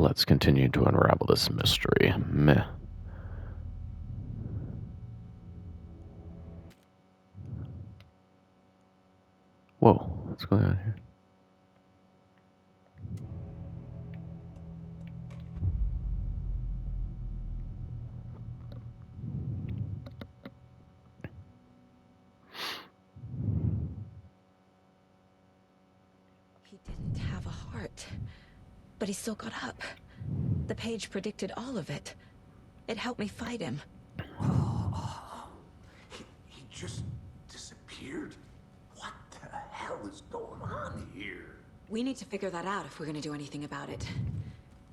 let's continue to unravel this mystery. Meh. Whoa, what's going on here? He didn't have a heart, but he still got up. The page predicted all of it. It helped me fight him. He just disappeared? What the hell is going on here? We need to figure that out if we're gonna do anything about it.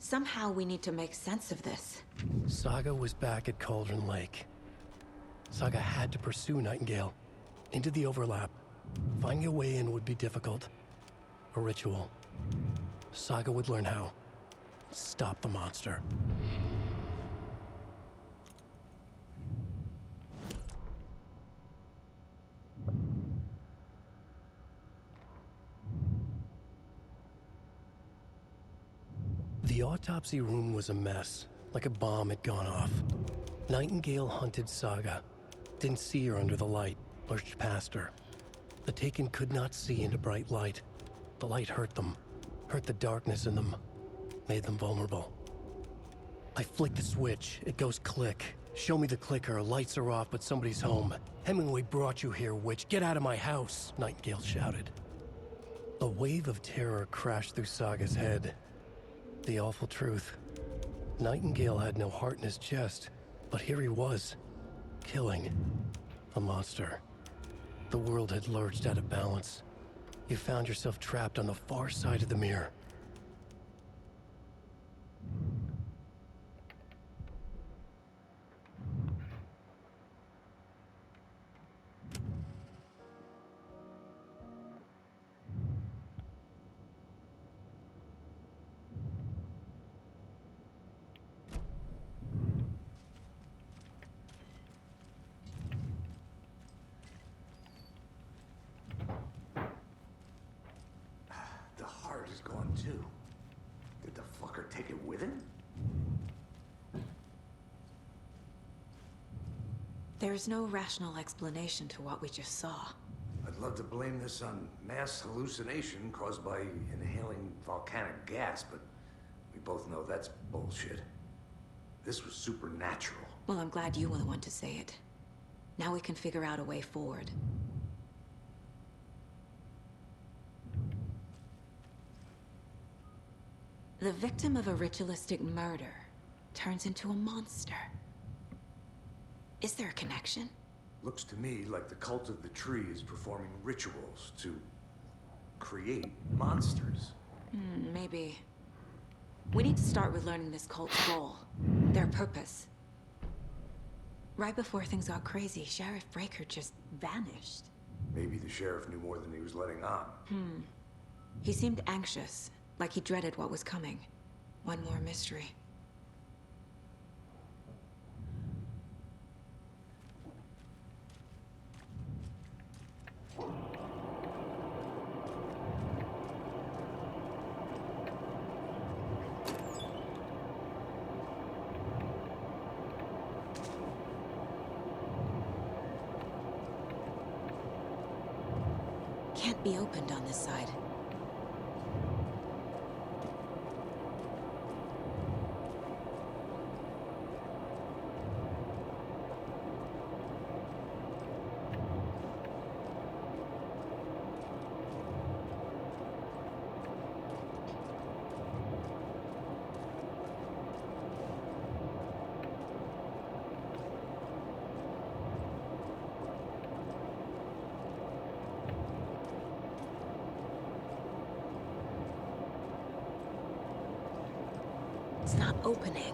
Somehow we need to make sense of this. Saga was back at Cauldron Lake. Saga had to pursue Nightingale. Into the overlap. Finding a way in would be difficult. A ritual. Saga would learn how. Stop the monster. The autopsy room was a mess, like a bomb had gone off. Nightingale hunted Saga. Didn't see her under the light, lurched past her. The Taken could not see into bright light. The light hurt them, hurt the darkness in them, made them vulnerable. I flick the switch, it goes click. Show me the clicker, lights are off, but somebody's home. Hemingway brought you here, witch. Get out of my house, Nightingale shouted. A wave of terror crashed through Saga's head. The awful truth. Nightingale had no heart in his chest, but here he was, killing a monster. The world had lurched out of balance. You found yourself trapped on the far side of the mirror. The heart is gone too. Did the fucker take it with him? There's no rational explanation to what we just saw. I'd love to blame this on mass hallucination caused by inhaling volcanic gas, but we both know that's bullshit. This was supernatural. Well, I'm glad you were the one to say it. Now we can figure out a way forward. The victim of a ritualistic murder turns into a monster. Is there a connection? Looks to me like the cult of the tree is performing rituals to create monsters. Maybe. We need to start with learning this cult's role, their purpose. Right before things got crazy, Sheriff Breaker just vanished. Maybe the sheriff knew more than he was letting on. He seemed anxious, like he dreaded what was coming. One more mystery. Can't be opened on this side. It's not opening.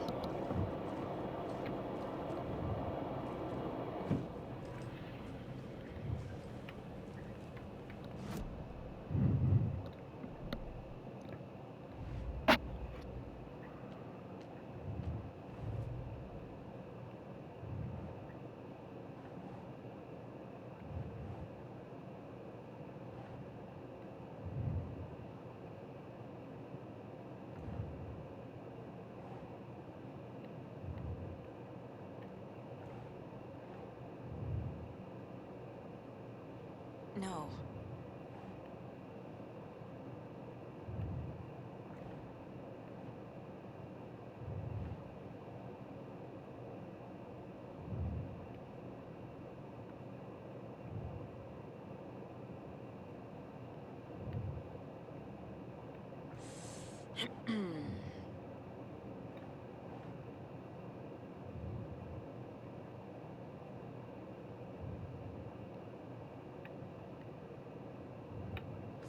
know.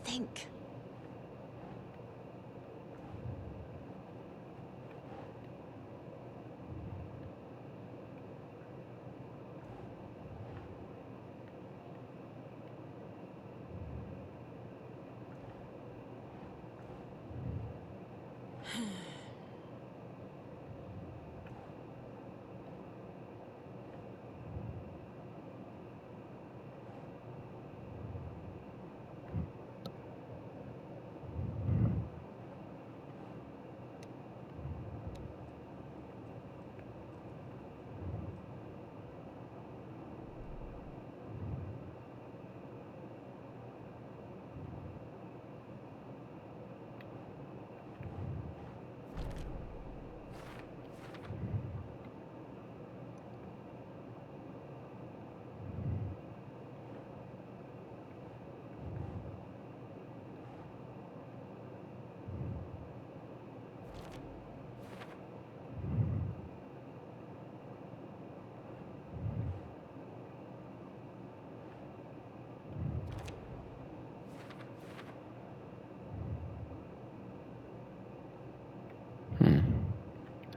Think.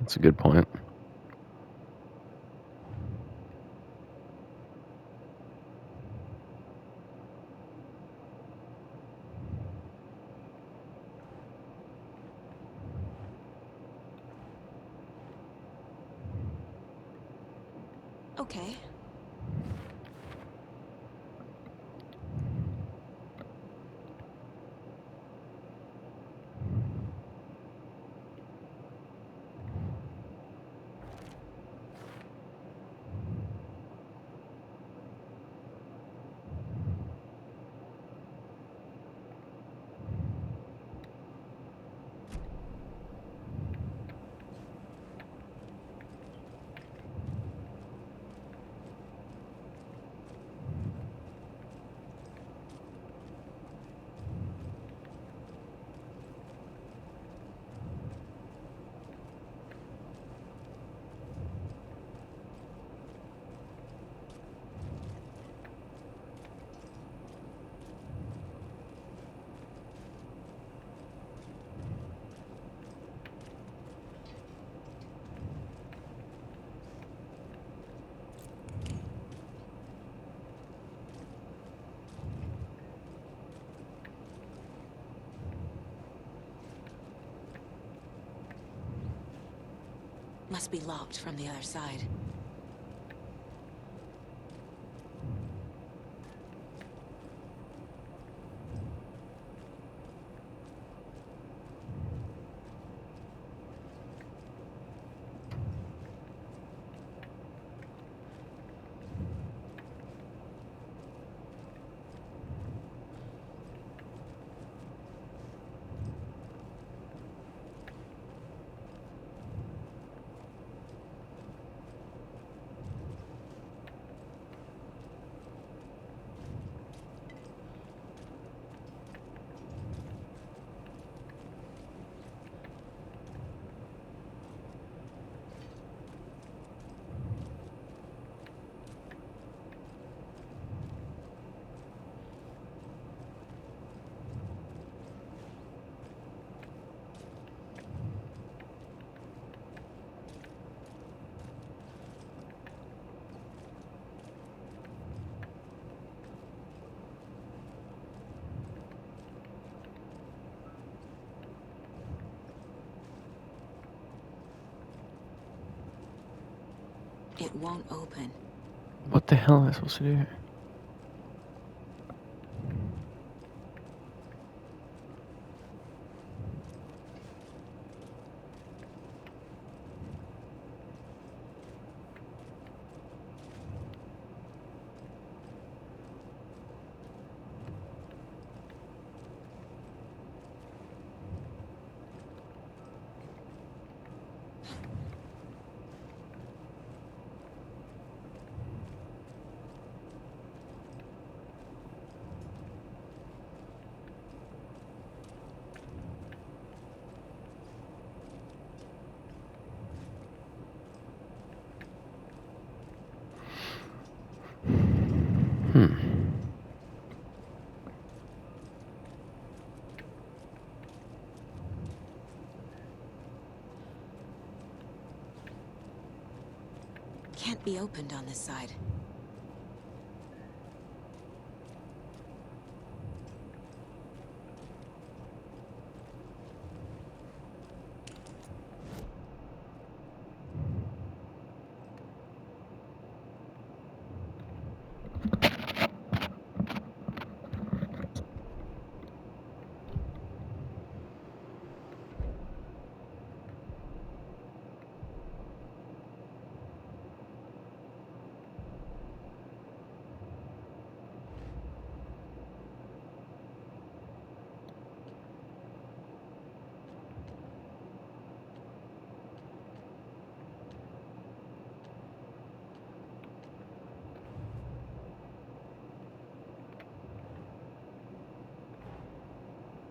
That's a good point. Okay. Must be locked from the other side. It won't open. What the hell am I supposed to do here? can't be opened on this side.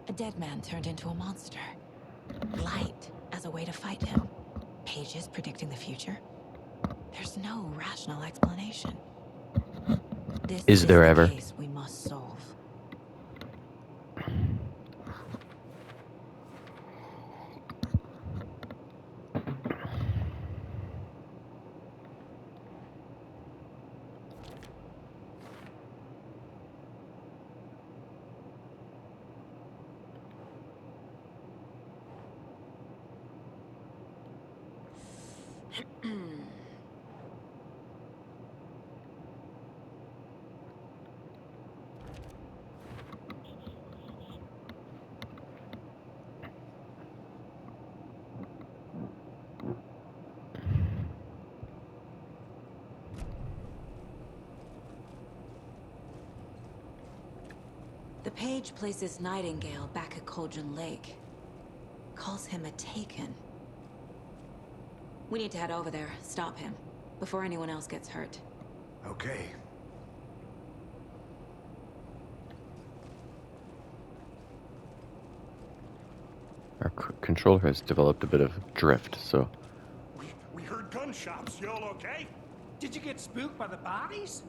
A dead man turned into a monster. Light as a way to fight him. Pages predicting the future? There's no rational explanation. This Is there the ever? case we must solve. The page places Nightingale back at Cauldron Lake. Calls him a Taken. We need to head over there, stop him, before anyone else gets hurt. Okay. Our controller has developed a bit of drift, so We heard gunshots. Y'all okay? Did you get spooked by the bodies?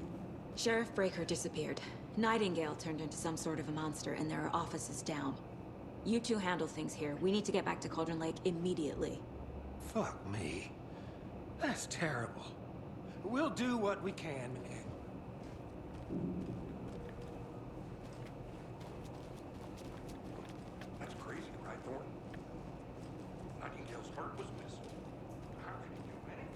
Sheriff Breaker disappeared. Nightingale turned into some sort of a monster, and there are offices down. You two handle things here. We need to get back to Cauldron Lake immediately. Fuck me. That's terrible. We'll do what we can, man. That's crazy, right, Thornton? Nightingale's heart was missing. How could he do anything?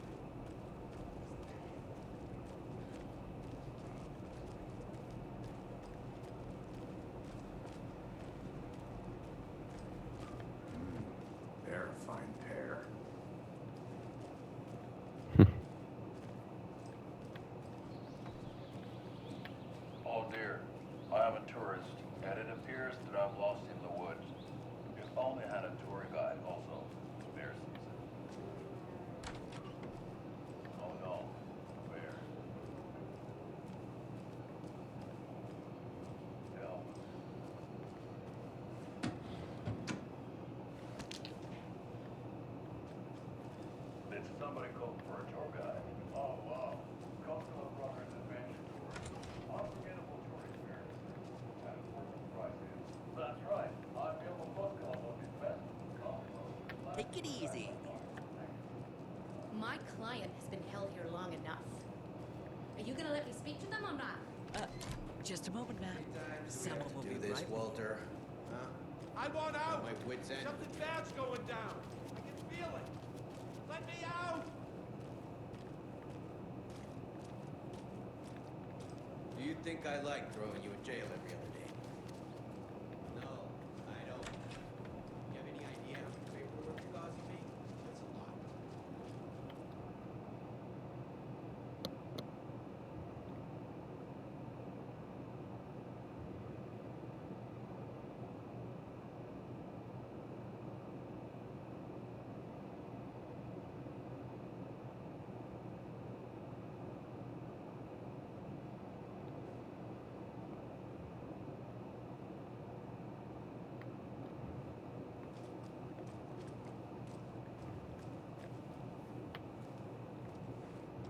They're a fine pair. Oh dear, I am a tourist, and it appears that I'm lost in the woods. If only I had a tour guide also. Bear season. Oh no, bear. Hell. Did somebody call for a tour guide? Oh wow. Costello Brothers Adventure Tour. Unforgettable tour experience. At affordable prices. That's right. I'm Gilmo Fusco of the best coffee. Take it easy. My client has been held here long enough. Are you gonna let me speak to them or not? Just a moment, ma'am. Someone will be Do this, right. Walter. Huh? I want out! My wits end. Something bad's going down. I can feel it. Let me out! Do you think I like throwing you in jail every other day? No, I don't. You have any idea how much paperwork you're causing me? That's a lot.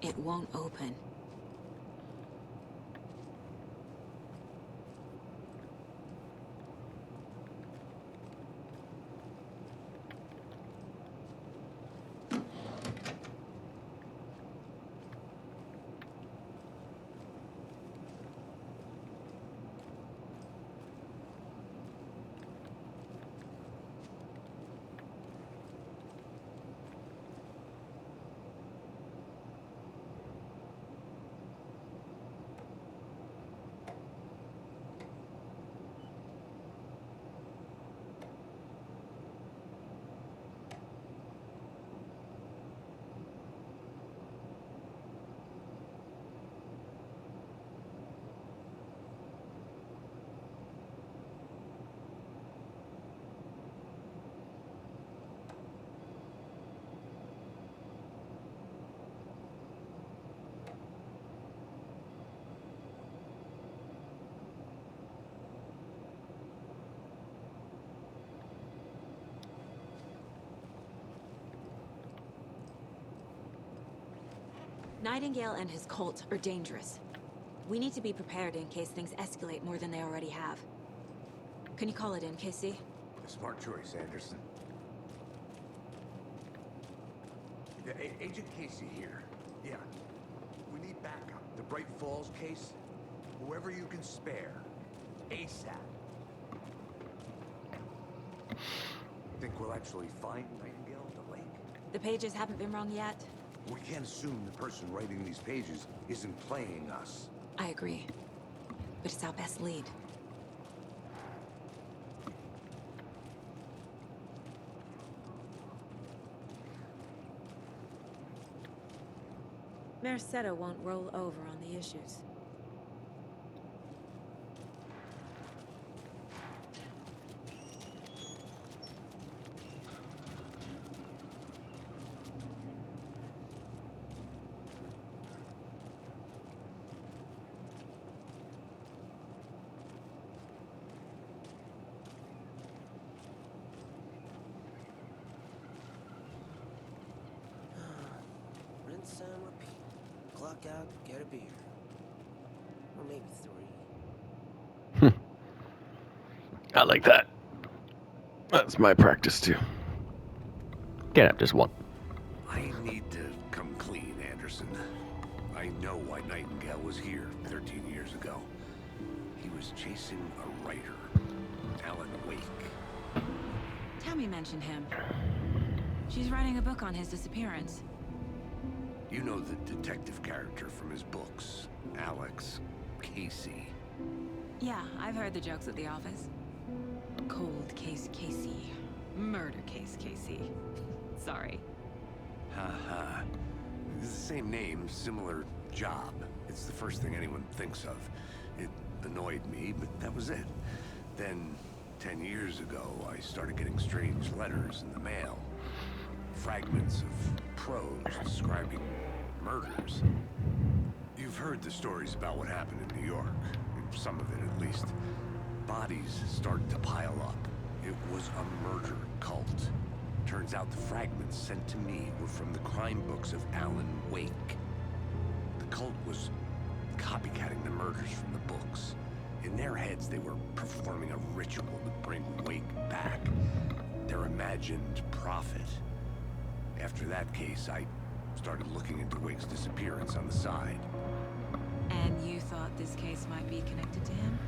It won't open. Nightingale and his cult are dangerous. We need to be prepared in case things escalate more than they already have. Can you call it in, Casey? Smart choice, Anderson. Yeah, Agent Casey here. Yeah. We need backup. The Bright Falls case? Whoever you can spare. ASAP. Think we'll actually find Nightingale at the lake? The pages haven't been wrong yet. We can't assume the person writing these pages isn't playing us. I agree. But it's our best lead. Merced won't roll over on the issues. Rinse and repeat. Clock out, get a beer. Or maybe 3. I like that. That's my practice too. Can't have just one. I need to come clean, Anderson. I know why Nightingale was here 13 years ago. He was chasing a writer, Alan Wake. Tammy mentioned him. She's writing a book on his disappearance. You know the detective character from his books, Alex Casey. Yeah, I've heard the jokes at the office. Cold case Casey. Murder case Casey. Sorry. Haha. It's the same name, similar job. It's the first thing anyone thinks of. It annoyed me, but that was it. Then, 10 years ago, I started getting strange letters in the mail. Fragments of prose describing murders. You've heard the stories about what happened in New York. Some of it, at least. Bodies started to pile up. It was a murder cult. Turns out the fragments sent to me were from the crime books of Alan Wake. The cult was copycatting the murders from the books. In their heads, they were performing a ritual to bring Wake back. Their imagined prophet. After that case, I started looking into Wake's disappearance on the side. And you thought this case might be connected to him?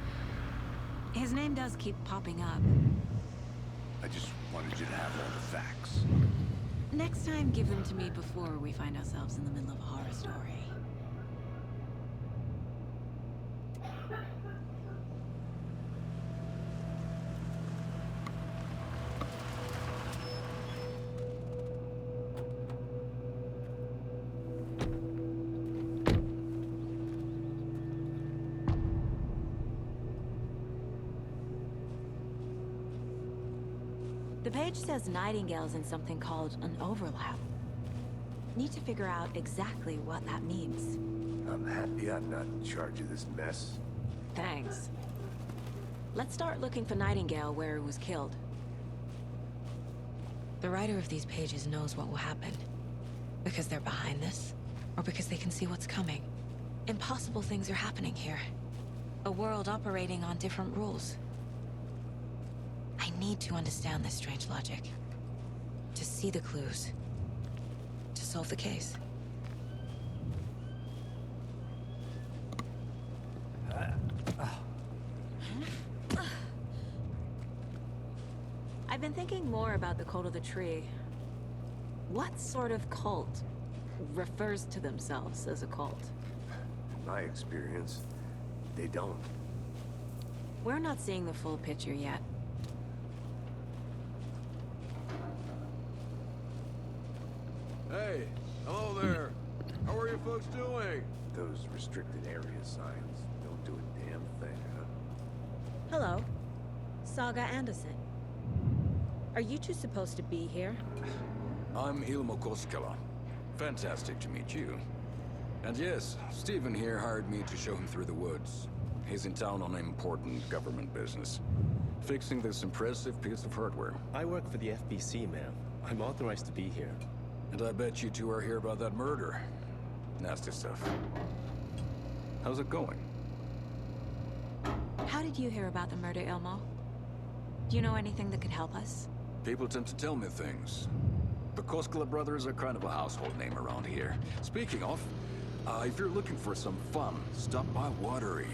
His name does keep popping up. I just wanted you to have all the facts. Next time, give them to me before we find ourselves in the middle of a horror story. The page says Nightingale's in something called an overlap. Need to figure out exactly what that means. I'm happy I'm not in charge of this mess. Thanks. Let's start looking for Nightingale where he was killed. The writer of these pages knows what will happen. Because they're behind this, or because they can see what's coming. Impossible things are happening here. A world operating on different rules. I need to understand this strange logic. To see the clues. To solve the case. I've been thinking more about the cult of the tree. What sort of cult refers to themselves as a cult? In my experience, they don't. We're not seeing the full picture yet. Hey, hello there. How are you folks doing? Those restricted area signs don't do a damn thing, huh? Hello. Saga Anderson. Are you two supposed to be here? I'm Ilmo Koskela. Fantastic to meet you. And yes, Stephen here hired me to show him through the woods. He's in town on important government business. Fixing this impressive piece of hardware. I work for the FBC, ma'am. I'm authorized to be here. And I bet you two are here about that murder. Nasty stuff. How's it going? How did you hear about the murder, Ilmo? Do you know anything that could help us? People tend to tell me things. The Koskela brothers are kind of a household name around here. Speaking of, if you're looking for some fun, stop by Watery.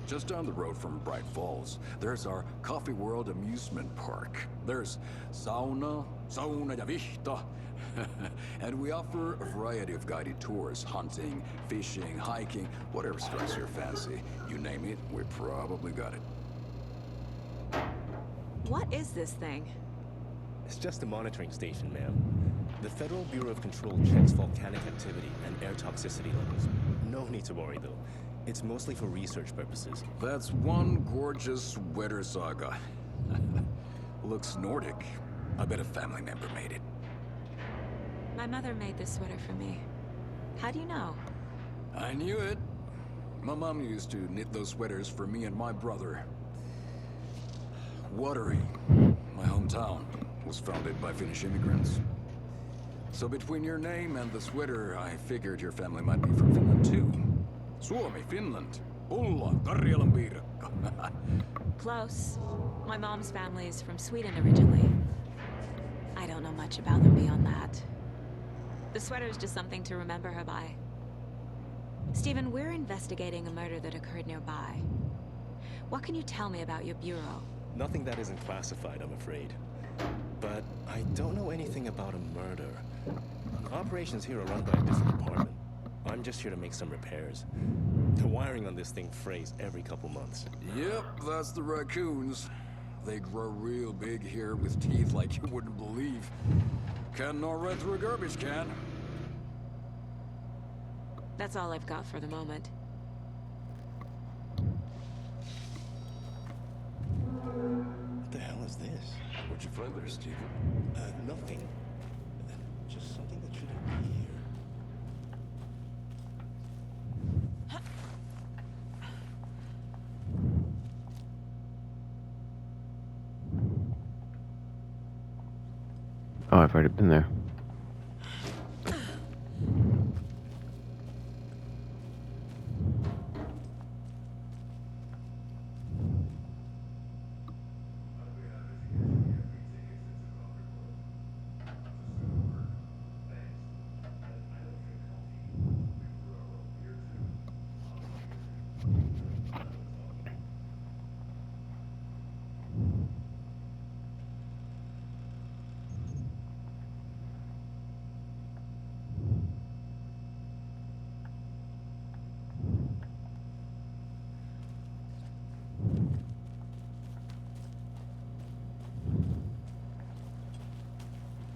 Just down the road from Bright Falls, there's our Coffee World amusement park. There's sauna ja vihta. And we offer a variety of guided tours, hunting, fishing, hiking, whatever strikes your fancy. You name it, we probably got it. What is this thing? It's just a monitoring station, ma'am. The Federal Bureau of Control checks volcanic activity and air toxicity levels. No need to worry, though. It's mostly for research purposes. That's one gorgeous weather saga. Looks Nordic. I bet a family member made it. My mother made this sweater for me. How do you know? I knew it. My mom used to knit those sweaters for me and my brother. Watery, my hometown, was founded by Finnish immigrants. So between your name and the sweater, I figured your family might be from Finland too. Suomi, Finland. Ulla, Karjalan piirakka. Close. My mom's family is from Sweden originally. I don't know much about them beyond that. The sweater is just something to remember her by. Stephen, we're investigating a murder that occurred nearby. What can you tell me about your bureau? Nothing that isn't classified, I'm afraid. But I don't know anything about a murder. Operations here are run by a different department. I'm just here to make some repairs. The wiring on this thing frays every couple months. Yep, that's the raccoons. They grow real big here with teeth like you wouldn't believe. Can nor run through a garbage can. That's all I've got for the moment. What the hell is this? What'd you find there, Stephen? Nothing. Just something that shouldn't be here. Oh, I've already been there.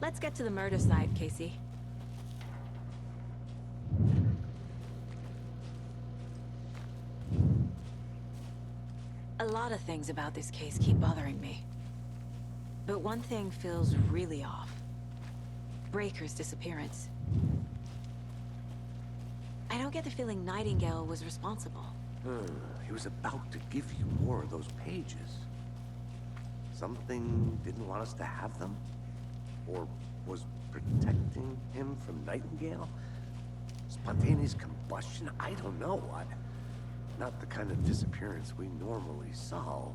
Let's get to the murder side, Casey. A lot of things about this case keep bothering me. But one thing feels really off. Breaker's disappearance. I don't get the feeling Nightingale was responsible. He was about to give you more of those pages. Something didn't want us to have them? Or was protecting him from Nightingale? Spontaneous combustion? I don't know. Not the kind of disappearance we normally solve.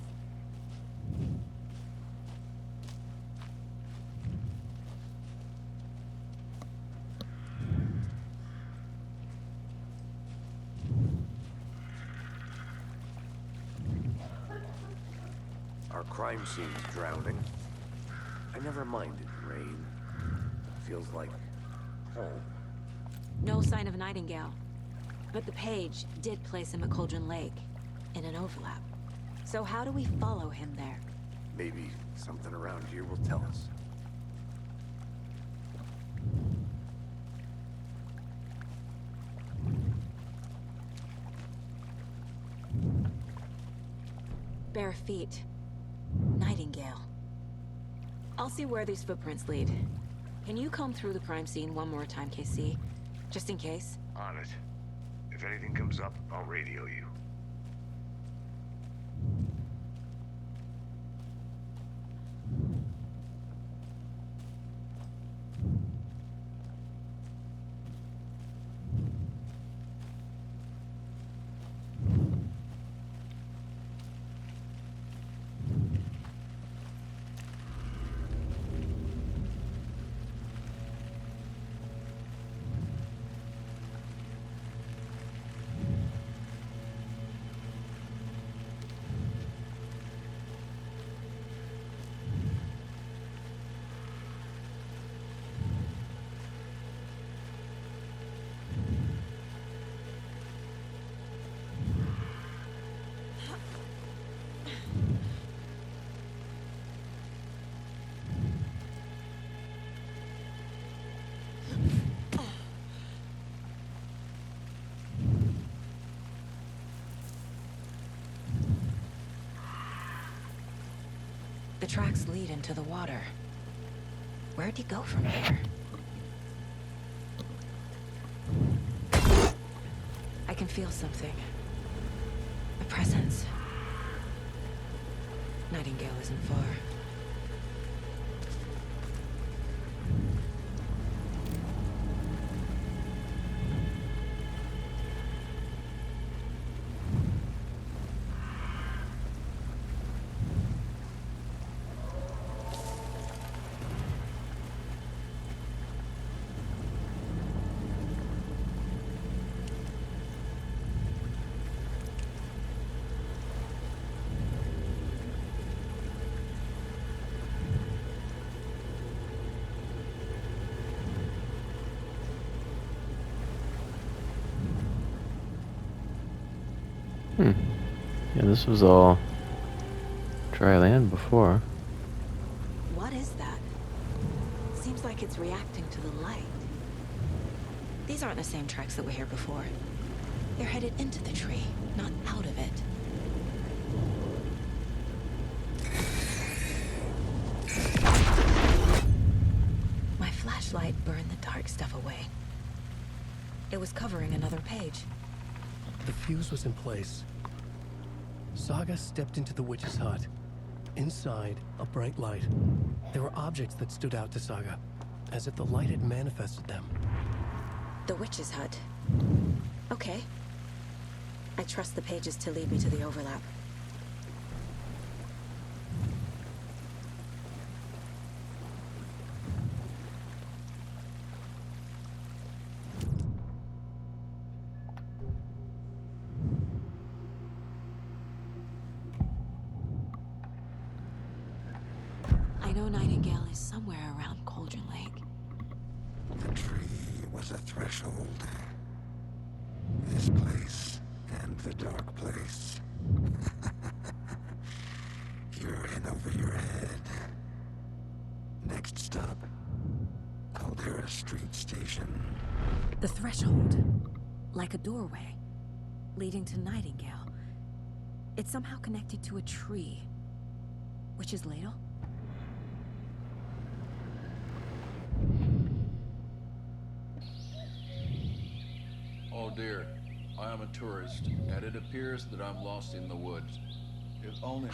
Our crime scene's drowning. I never minded rain. Feels like home. No sign of Nightingale. But the page did place him at Cauldron Lake, in an overlap. So how do we follow him there? Maybe something around here will tell us. Bare feet. Nightingale. I'll see where these footprints lead. Can you comb through the crime scene one more time, KC? Just in case? On it. If anything comes up, I'll radio you. tracks lead into the water. Where'd he go from here? I can feel something. A presence. Nightingale isn't far. Yeah, this was all dry land before. What is that? Seems like it's reacting to the light. These aren't the same tracks that were here before. They're headed into the tree, not out of it. My flashlight burned the dark stuff away. It was covering another page. The fuse was in place. Saga stepped into the witch's hut. Inside, a bright light. There were objects that stood out to Saga, as if the light had manifested them. The witch's hut. Okay. I trust the pages to lead me to the overlap. I know Nightingale is somewhere around Cauldron Lake. The tree was a threshold. This place and the dark place. You're in over your head. Next stop, Caldera Street Station. The threshold. Like a doorway. Leading to Nightingale. It's somehow connected to a tree. Witch's Ladle? Oh dear, I am a tourist, and it appears that I'm lost in the woods. If only...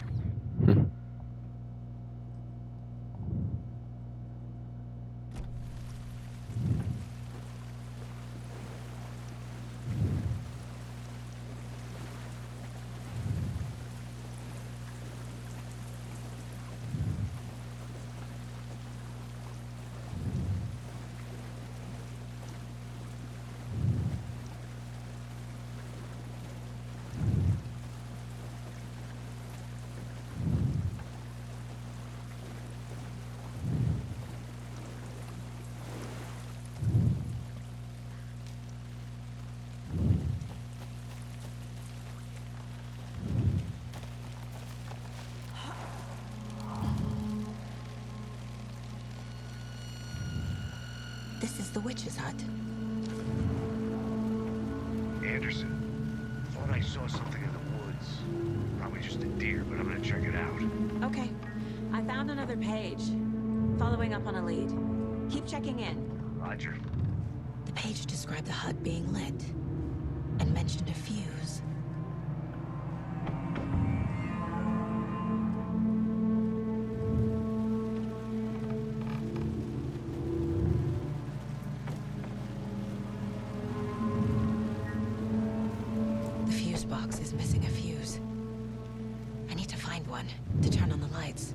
This is the witch's hut. Anderson, thought I saw something in the woods. Probably just a deer, but I'm gonna check it out. Okay. I found another page. Following up on a lead. Keep checking in. Roger. The page described the hut being lit. And mentioned a fuse. The fuse box is missing a fuse. I need to find one to turn on the lights.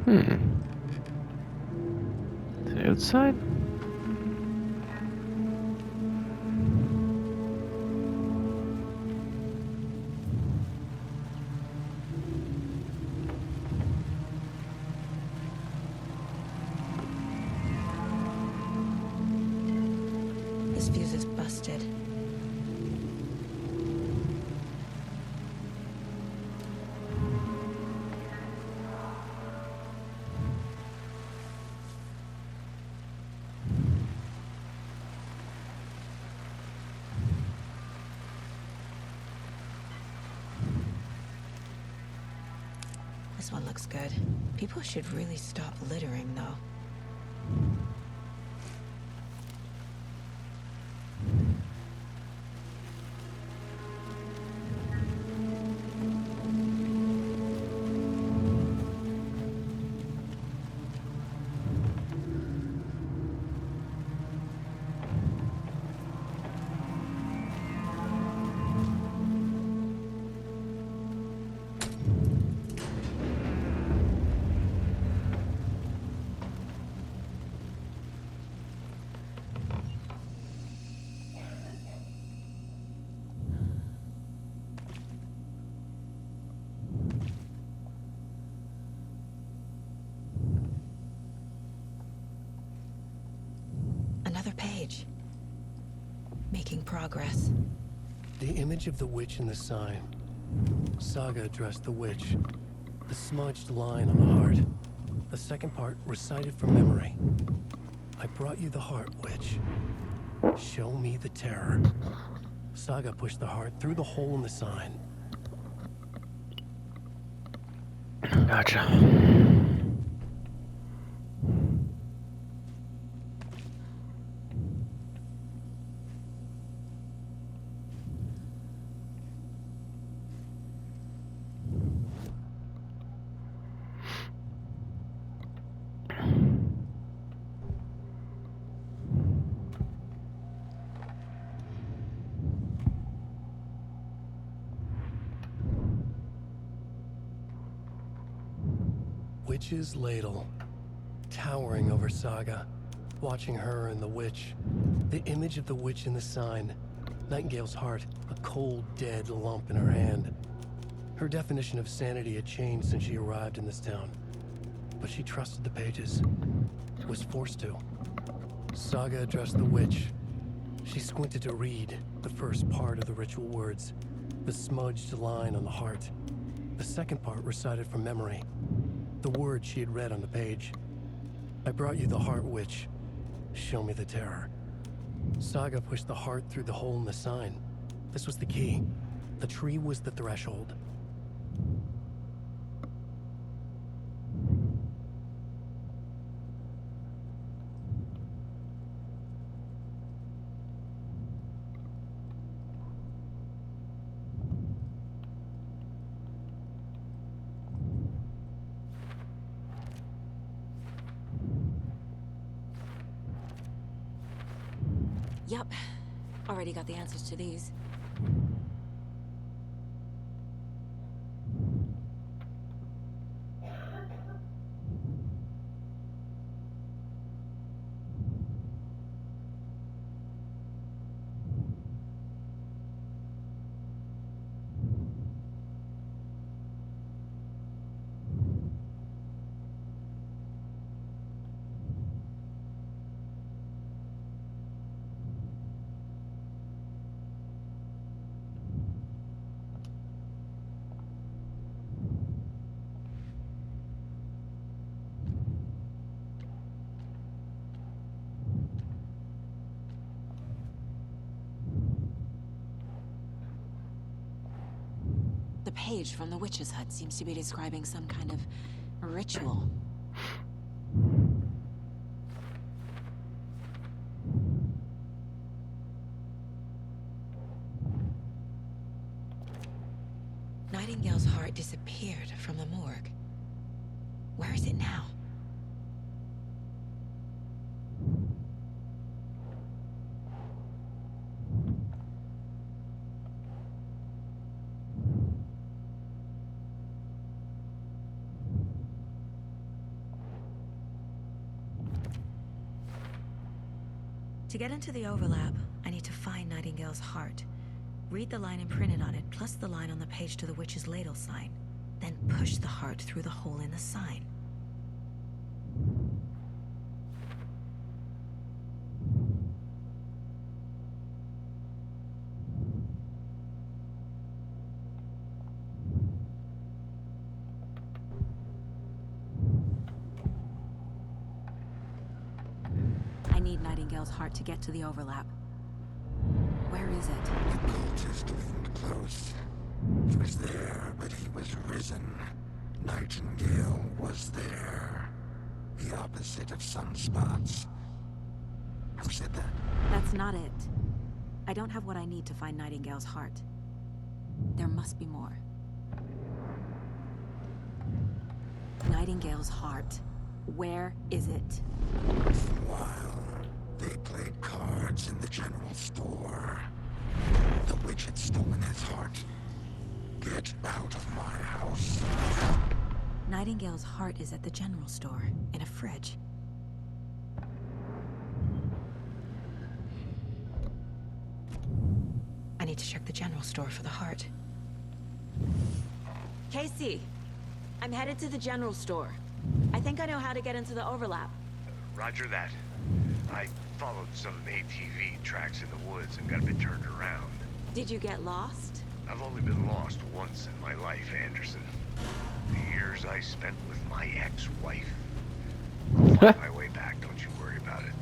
The outside? This fuse is busted. This one looks good. People should really stop littering, though. Another page. Making progress. The image of the witch in the sign. Saga addressed the witch. The smudged line on the heart. The second part recited from memory. I brought you the heart, witch. Show me the terror. Saga pushed the heart through the hole in the sign. Gotcha. Witch's ladle, towering over Saga, watching her and the witch. The image of the witch in the sign. Nightingale's heart, a cold, dead lump in her hand. Her definition of sanity had changed since she arrived in this town. But she trusted the pages. Was forced to. Saga addressed the witch. She squinted to read the first part of the ritual words. The smudged line on the heart. The second part recited from memory. The words she had read on the page. I brought you the heart, witch. Show me the terror. Saga pushed the heart through the hole in the sign. This was the key. The tree was the threshold. Yup. Already got the answers to these. The page from the witch's hut seems to be describing some kind of ritual. Nightingale's heart disappeared from the morgue. Where is it now? To get into the overlap, I need to find Nightingale's heart. Read the line imprinted on it, plus the line on the page to the witch's ladle sign. Then push the heart through the hole in the sign. I need Nightingale's heart to get to the overlap. Where is it? The cultist isn't close. He was there, but he was risen. Nightingale was there. The opposite of sunspots. Who said that? That's not it. I don't have what I need to find Nightingale's heart. There must be more. Nightingale's heart. Where is it? For a while, they played cards in the general store. The witch had stolen his heart. Get out of my house. Nightingale's heart is at the general store, in a fridge. I need to check the general store for the heart. Casey, I'm headed to the general store. I think I know how to get into the overlap. Roger that. I followed some ATV tracks in the woods and got a bit turned around. Did you get lost? I've only been lost once in my life, Anderson. The years I spent with my ex-wife. I'll find my way back, don't you worry about it.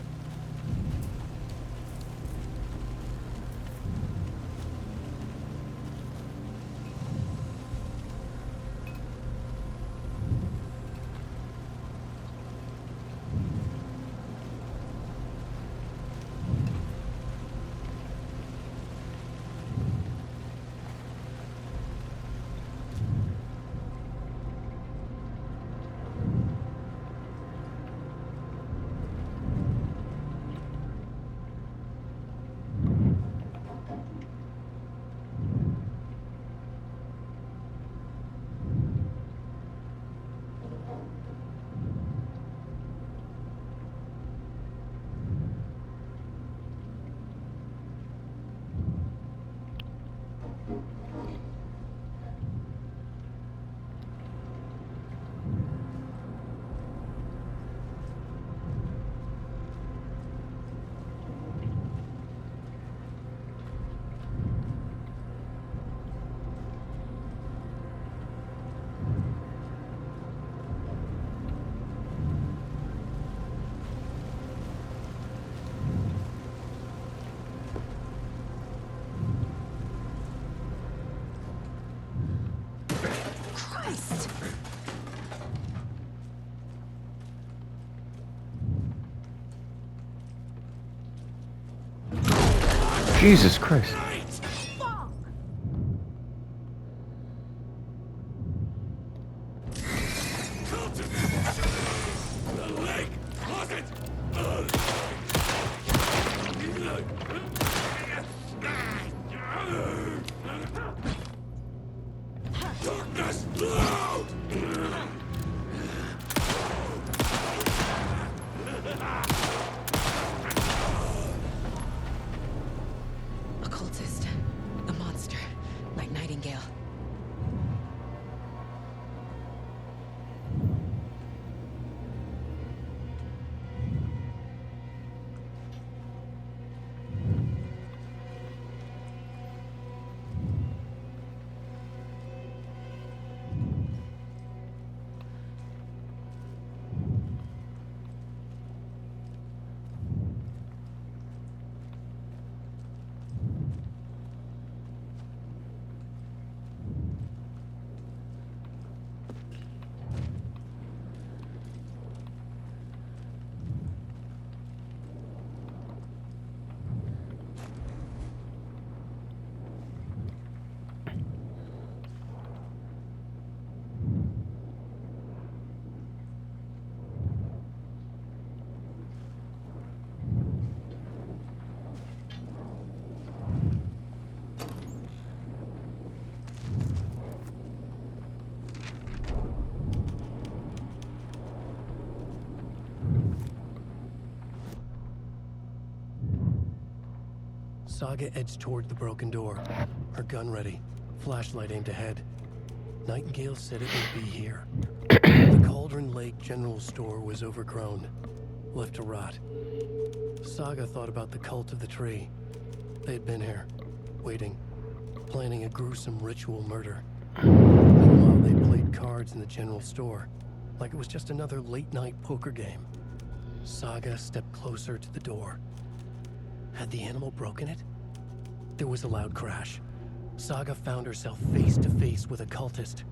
Jesus Christ. Occultist. Saga edged toward the broken door, her gun ready, flashlight aimed ahead. Nightingale said it would be here. The Cauldron Lake General Store was overgrown, left to rot. Saga thought about the cult of the tree. They had been here, waiting, planning a gruesome ritual murder. Meanwhile, they played cards in the general store, like it was just another late-night poker game. Saga stepped closer to the door. Had the animal broken it? There was a loud crash. Saga found herself face to face with a cultist,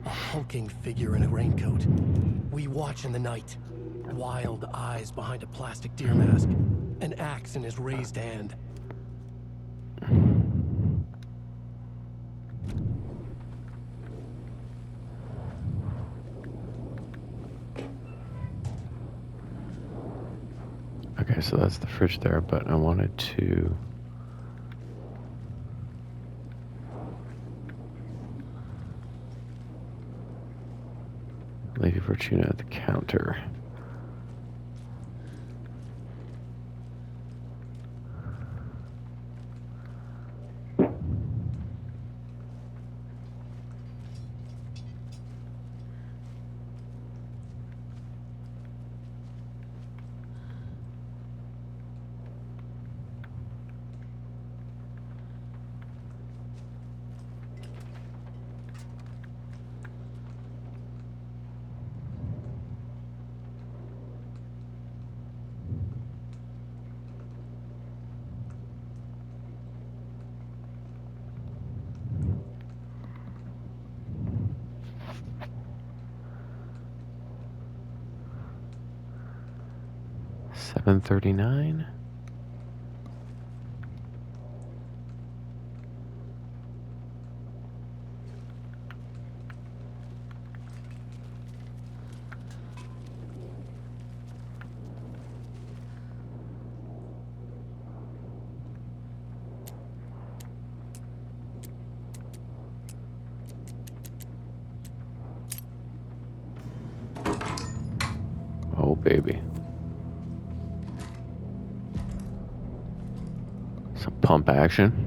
a hulking figure in a raincoat. We watch in the night, wild eyes behind a plastic deer mask, an axe in his raised hand. Okay, so that's the fridge there, but I wanted to... Lady Fortuna at the counter. $7.39. Oh, baby. Some pump action.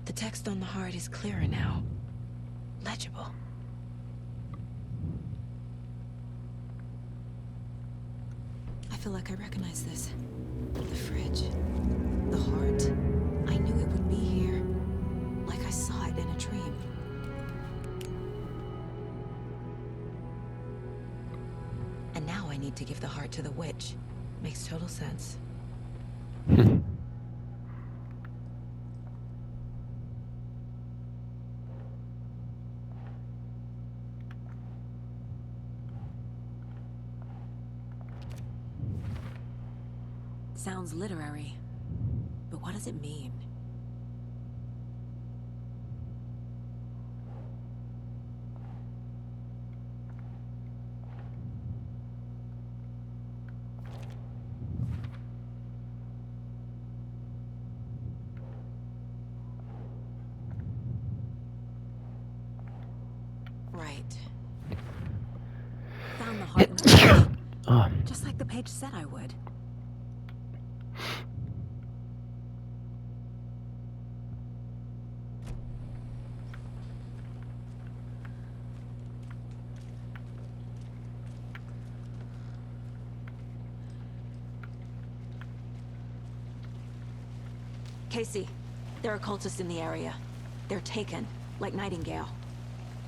The text on the heart is clearer now. Legible. I feel like I recognize this. The fridge. The heart. I knew it would be here. Like I saw it in a dream. And now I need to give the heart to the witch. Makes total sense. Sounds literary, but what does it mean? Right. Found the heart in the page. Just like the page said I would. Casey, there are cultists in the area. They're taken, like Nightingale.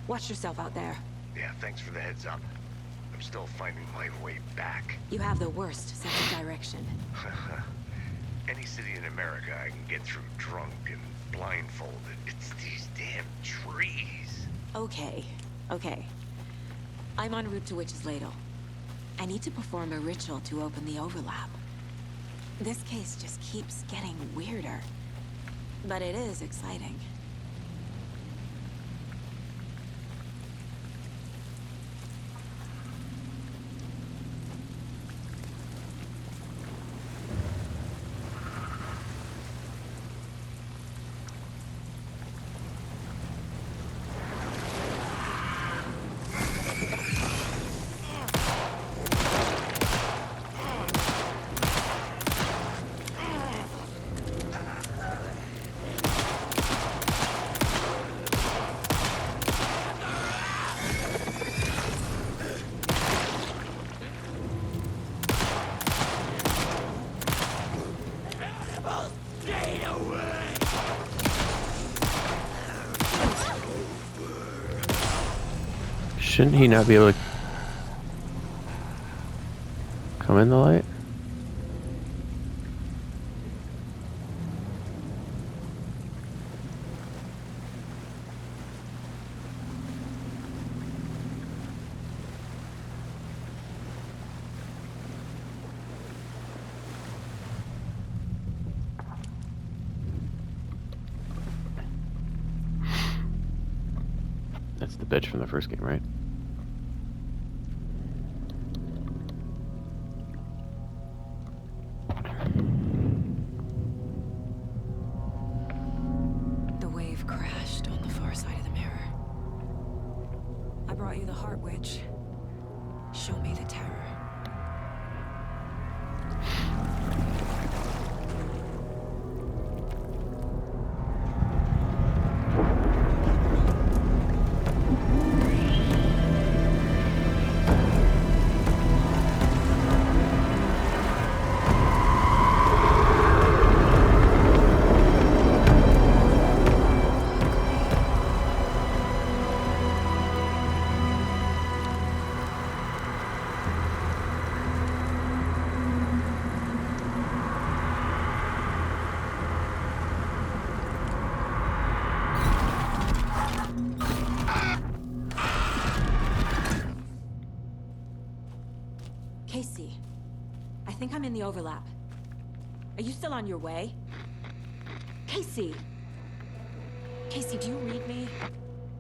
Watch yourself out there. Yeah, thanks for the heads up. I'm still finding my way back. You have the worst sense of direction. Any city in America I can get through drunk and blindfolded. It's these damn trees. Okay. I'm en route to Witch's Ladle. I need to perform a ritual to open the overlap. This case just keeps getting weirder. But it is exciting. Shouldn't he not be able to come in the light? That's the bitch from the first game, right? The wave crashed on the far side of the mirror. I brought you the Heart Witch. Show me the terror. Casey, I think I'm in the overlap. Are you still on your way? Casey! Casey, do you read me?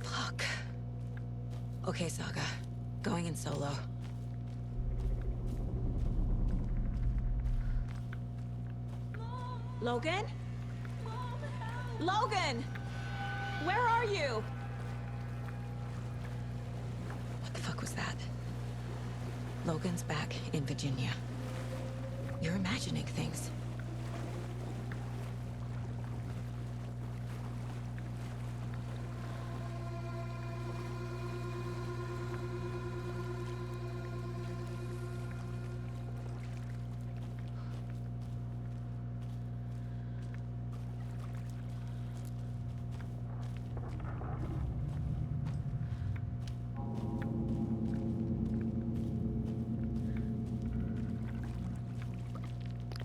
Fuck. Okay, Saga. Going in solo. Logan? Logan! Where are you? What the fuck was that? Logan's back in Virginia. You're imagining things.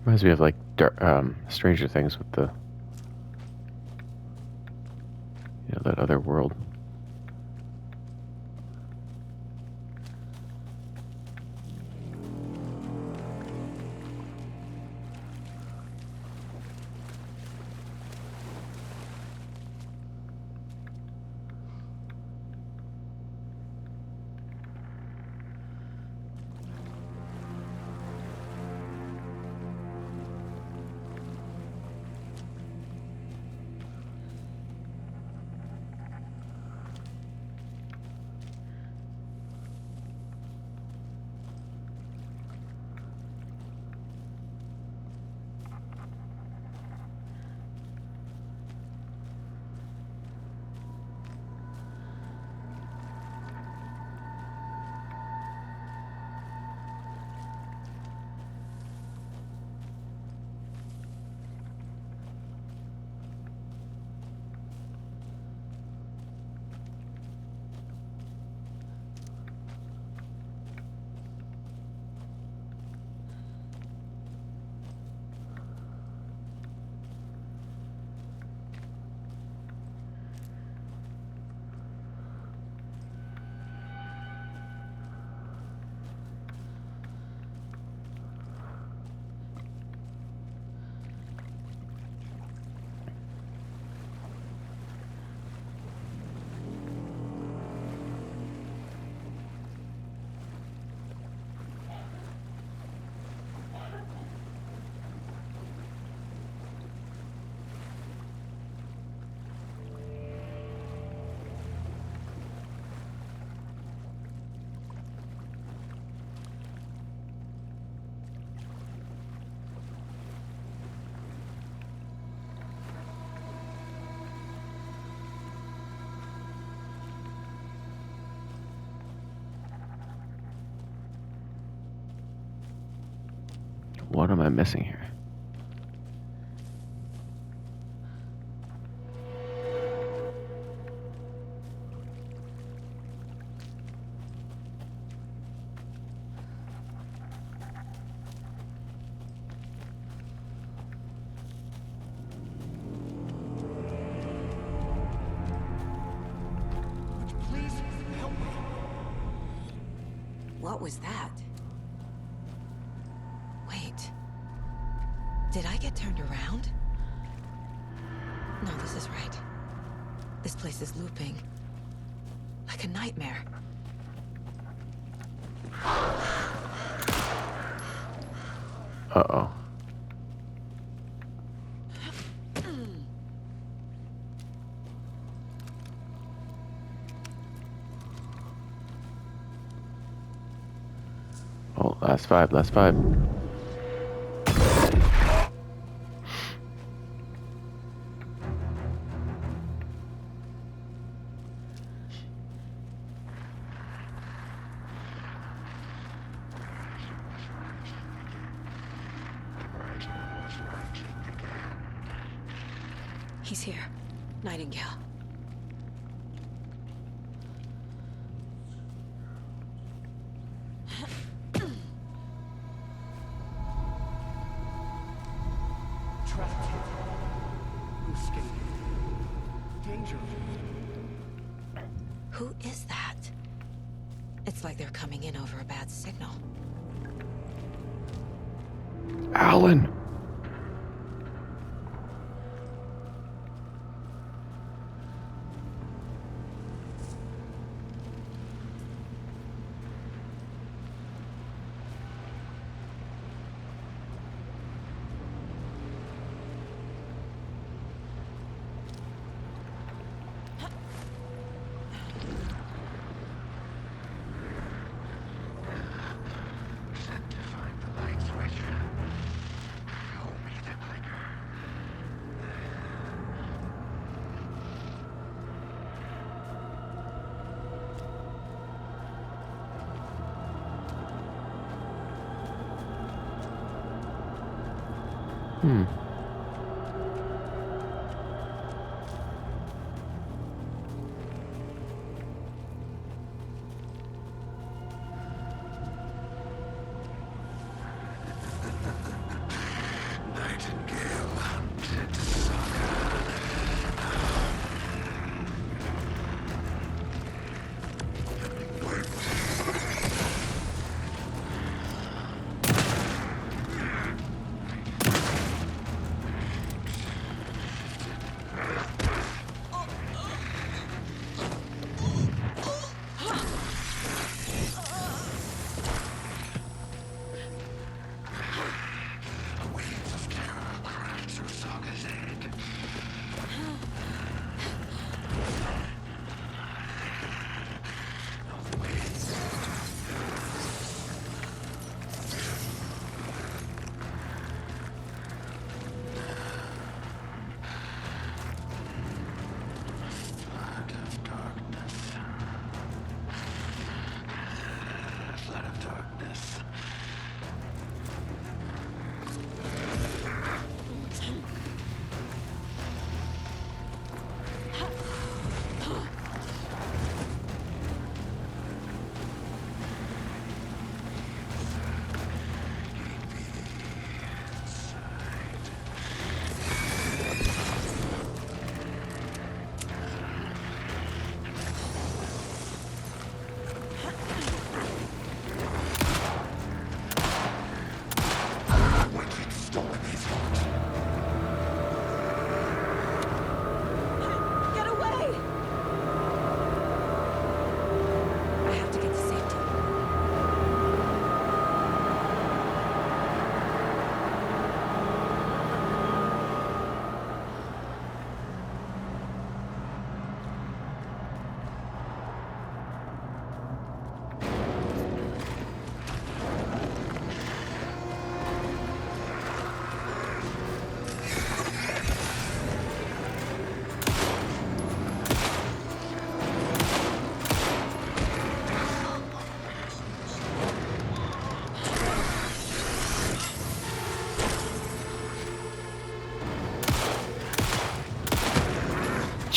Reminds me of like Stranger Things with the, you know, that other world. What am I missing here? Please help me. What was that? Wait. Did I get turned around? No, this is right. This place is looping. Like a nightmare. Uh-oh. Oh, last five, last five. He's here. Nightingale. Trapped here. No escape. Danger. Who is that? It's like they're coming in over a bad signal. Alan! Set to find the light switch. Show me the clicker. Hmm. Nightingale hunted Saga. Wait.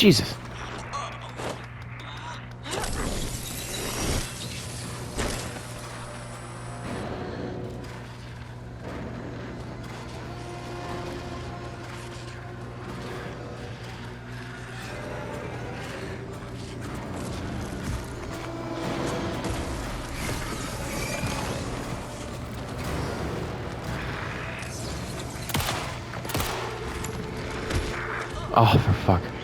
Jesus. Oh, for fuck.